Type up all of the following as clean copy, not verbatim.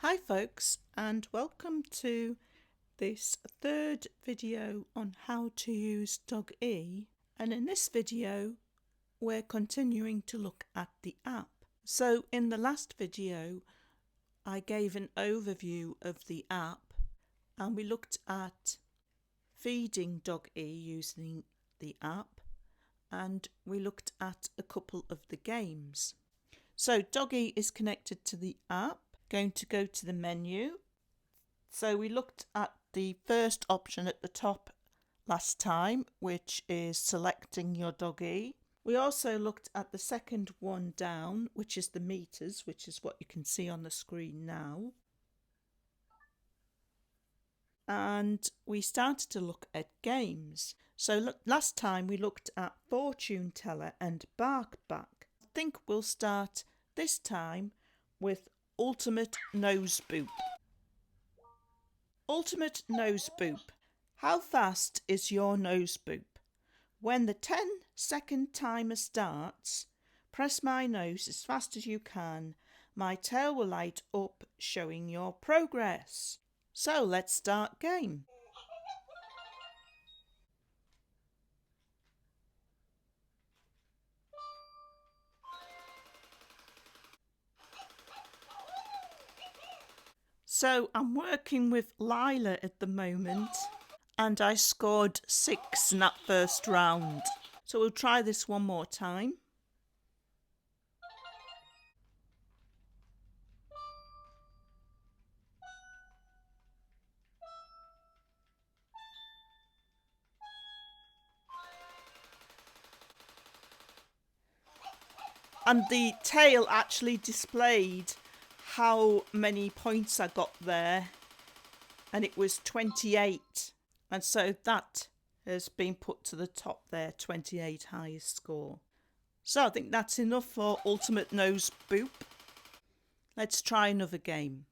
Hi folks, and welcome to this third video on how to use Dog E, and in this video we're continuing to look at the app. So in the last video I gave an overview of the app and we looked at feeding Dog E using the app, and we looked at a couple of the games. So Dog E is connected to the app. Going to go to the menu. So we looked at the first option at the top last time, which is selecting your doggy. We also looked at the second one down, which is the meters, which is what you can see on the screen now. And we started to look at games. So last time we looked at fortune teller and bark back. I think we'll start this time with ultimate nose boop. Ultimate nose boop. How fast is your nose boop? When the 10-second timer starts, press my nose as fast as you can. My tail will light up showing your progress. So let's start game. So I'm working with Lila at the moment, and I scored 6 in that first round. So we'll try this one more time. And the tail actually displayed how many points I got there, and it was 28, and so that has been put to the top there, 28 highest score. So I think that's enough for ultimate nose boop. Let's try another game.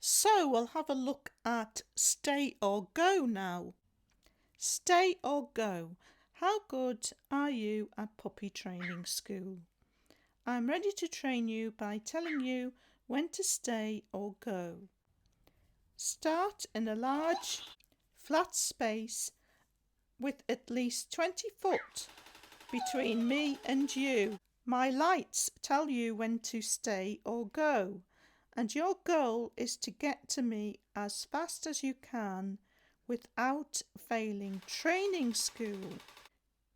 So we'll have a look at stay or go now. Stay or go. How good are you at puppy training school? I'm ready to train you by telling you when to stay or go. Start in a large, flat space with at least 20 foot between me and you. My lights tell you when to stay or go, and your goal is to get to me as fast as you can without failing training school.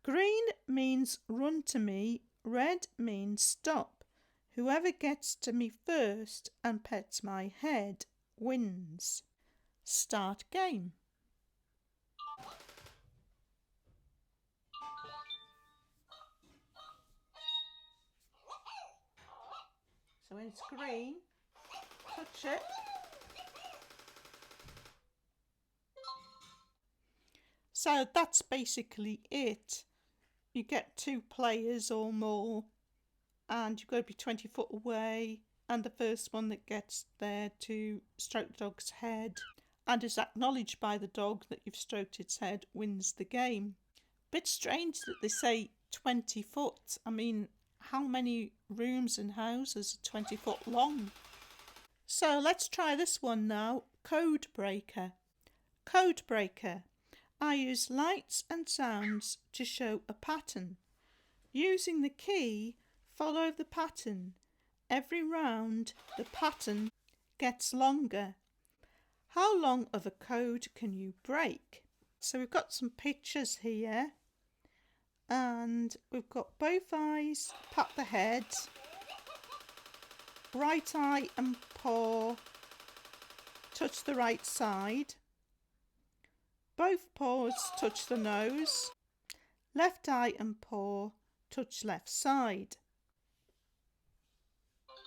Green means run to me, red means stop. Whoever gets to me first and pets my head wins. Start game. So when it's green, touch it. So that's basically it. You get 2 players or more, and you've got to be 20 foot away, and the first one that gets there to stroke the dog's head and is acknowledged by the dog that you've stroked its head wins the game. Bit strange that they say 20 foot. I mean, how many rooms and houses are 20 foot long? So let's try this one now. Code breaker. Code breaker. I use lights and sounds to show a pattern. Using the key, follow the pattern. Every round, the pattern gets longer. How long of a code can you break? So we've got some pictures here, and we've got both eyes, pat the head, right eye and paw, touch the right side. Both paws touch the nose. Left eye and paw touch left side. I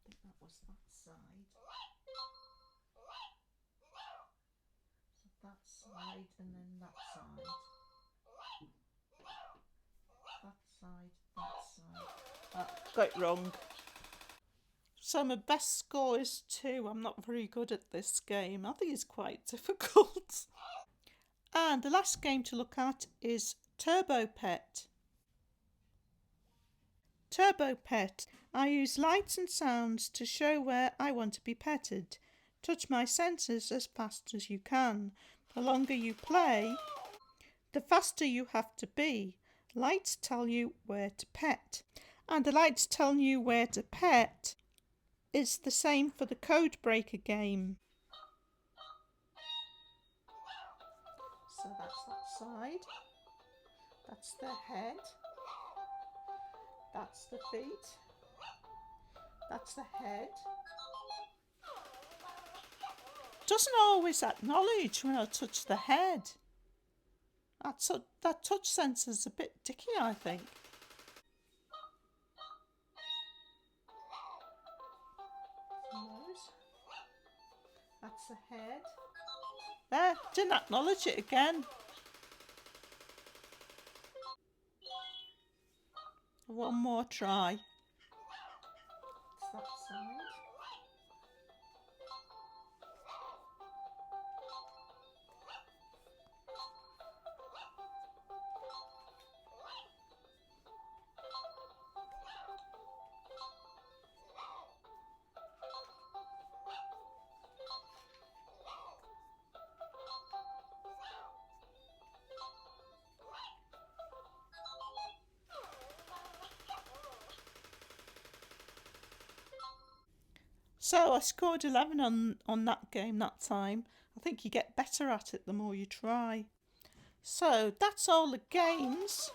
think that was that side. So that side and then that side. That side, that side. Got it wrong. So my best score is 2. I'm not very good at this game. I think it's quite difficult. And the last game to look at is Turbo Pet. Turbo Pet. I use lights and sounds to show where I want to be petted. Touch my senses as fast as you can. The longer you play, the faster you have to be. Lights tell you where to pet. And the lights telling you where to pet is the same for the Code Breaker game. So that's that side. That's the head. That's the feet. That's the head. Doesn't always acknowledge when I touch the head. That touch sensor's a bit dicky, I think. Nose. That's the head. There, didn't acknowledge it again. One more try. It's that side. So I scored 11 on that game that time. I think you get better at it the more you try. So that's all the games.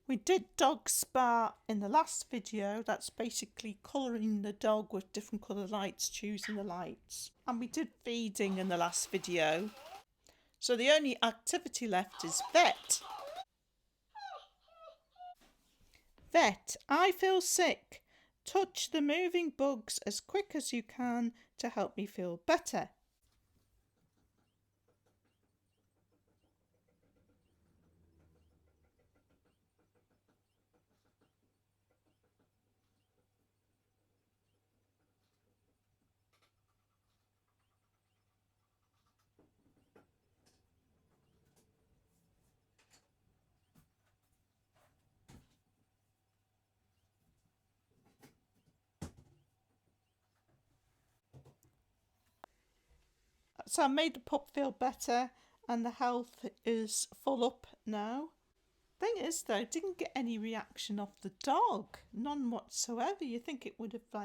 We did dog spa in the last video. That's basically colouring the dog with different colour lights, choosing the lights. And we did feeding in the last video. So the only activity left is vet. Vet, I feel sick. Touch the moving bugs as quick as you can to help me feel better. So I made the pup feel better and the health is full up now. Thing is though, didn't get any reaction off the dog. None whatsoever. You think it would have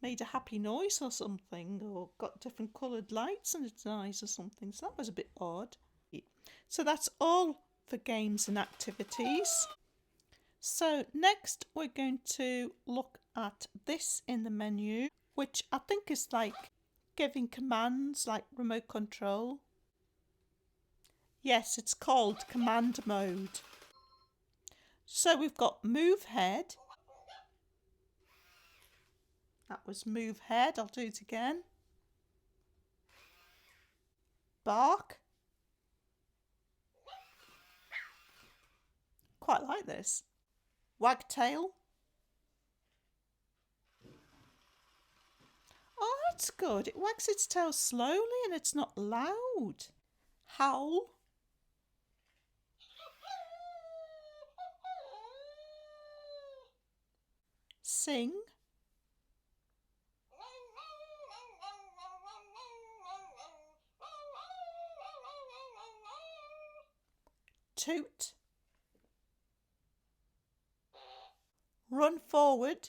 made a happy noise or something, or got different coloured lights in its eyes or something. So that was a bit odd. So that's all for games and activities. So next we're going to look at this in the menu, which I think is like giving commands like remote control. Yes, it's called command mode. So we've got move head. That was move head. I'll do it again. Bark. Quite like this. Wagtail. Oh, that's good. It wags its tail slowly and it's not loud. Howl. Sing. Toot. Run forward.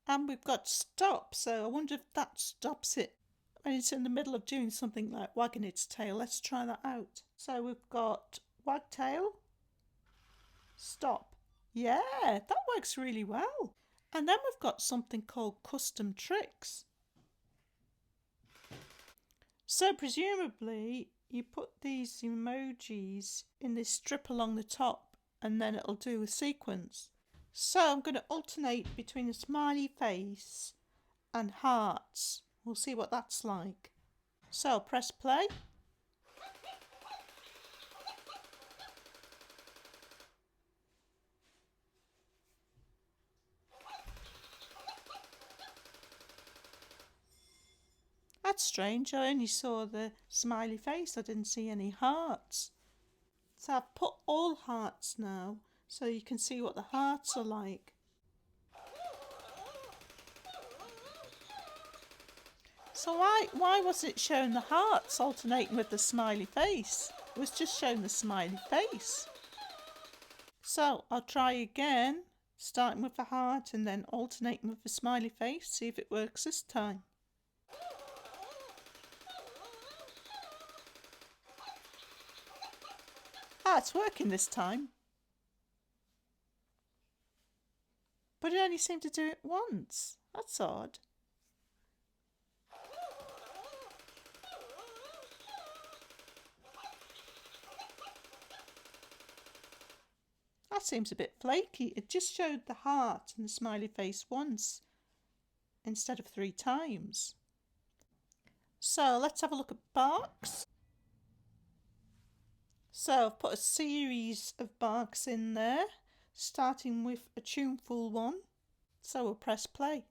And we've got stop, so I wonder if that stops it when it's in the middle of doing something like wagging its tail. Let's try that out. So we've got wagtail, stop. Yeah, that works really well. And then we've got something called custom tricks. So presumably you put these emojis in this strip along the top and then it'll do a sequence. So I'm going to alternate between a smiley face and hearts. We'll see what that's like. So I'll press play. That's strange. I only saw the smiley face. I didn't see any hearts. So I've put all hearts now, so you can see what the hearts are like. So why wasn't it showing the hearts alternating with the smiley face? It was just showing the smiley face. So I'll try again, starting with the heart and then alternating with the smiley face, see if it works this time. It's working this time. But it only seemed to do it once. That's odd. That seems a bit flaky. It just showed the heart and the smiley face once instead of 3 times. So let's have a look at barks. So I've put a series of barks in there, starting with a tuneful one. So we'll press play.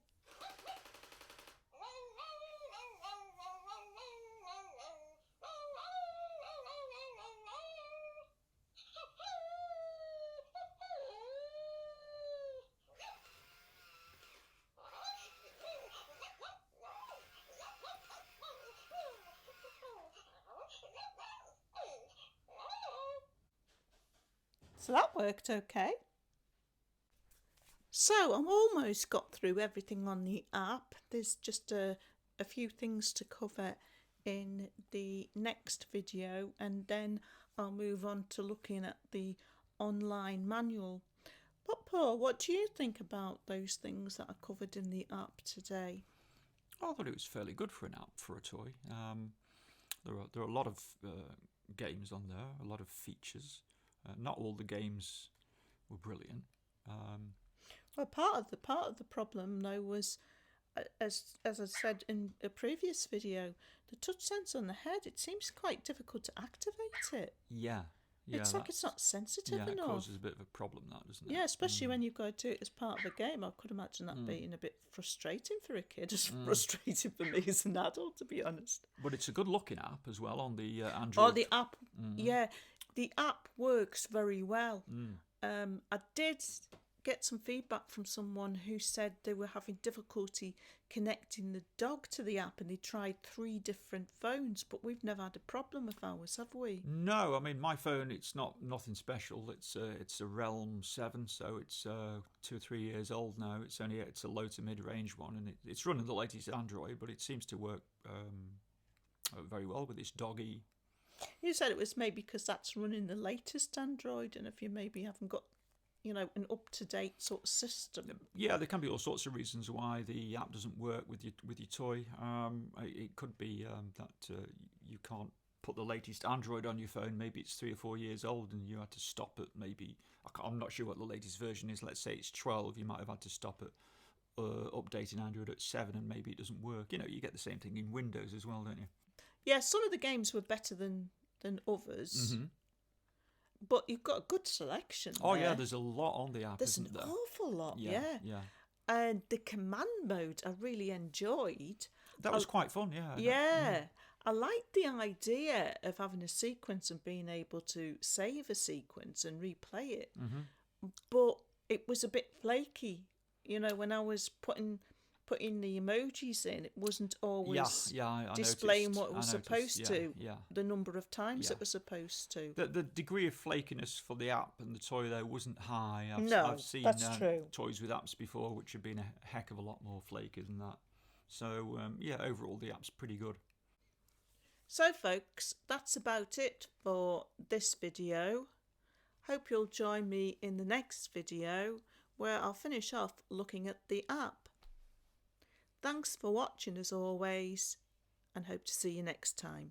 So that worked okay. So I'm almost got through everything on the app. There's just a few things to cover in the next video, and then I'll move on to looking at the online manual. But Paul, what do you think about those things that are covered in the app today? I thought it was fairly good for an app for a toy. There are a lot of games on there, a lot of features. Not all the games were brilliant. Well, part of the problem though was, as I said in a previous video, the touch sensor on the head. It seems quite difficult to activate it. Yeah. It's like it's not sensitive enough. Yeah, it causes a bit of a problem, that, doesn't it? Yeah, especially when you've got to do it as part of a game. I could imagine that being a bit frustrating for a kid. It's frustrating for me as an adult, to be honest. But it's a good-looking app as well on the Android. Oh, the app. Yeah, the app works very well. I did get some feedback from someone who said they were having difficulty connecting the dog to the app, and they tried 3 different phones, but we've never had a problem with ours, have we? No, I mean, my phone, it's nothing special. It's a Realm 7, so it's 2 or 3 years old now. It's a low to mid-range one, and it's running the latest Android, but it seems to work very well with this doggy. You said it was maybe because that's running the latest Android, and if you maybe haven't got an up-to-date sort of system. Yeah, there can be all sorts of reasons why the app doesn't work with your toy. It could be that you can't put the latest Android on your phone. Maybe it's 3 or 4 years old, and you had to stop at maybe. I'm not sure what the latest version is. Let's say it's 12. You might have had to stop at updating Android at 7, and maybe it doesn't work. You get the same thing in Windows as well, don't you? Yeah, some of the games were better than others. Mm-hmm. But you've got a good selection there. Oh, yeah, there's a lot on the app, There's isn't there? an awful lot, yeah. Yeah. And the command mode I really enjoyed. That was quite fun, yeah. Yeah. I liked the idea of having a sequence and being able to save a sequence and replay it. But it was a bit flaky. When I was putting the emojis in, it wasn't always I displaying noticed. what it was supposed to, the number of times it was supposed to. The degree of flakiness for the app and the toy, though, wasn't high. I've seen that's true. toys with apps before which have been a heck of a lot more flaky than that. So, overall, the app's pretty good. So, folks, that's about it for this video. Hope you'll join me in the next video, where I'll finish off looking at the app. Thanks for watching as always, and hope to see you next time.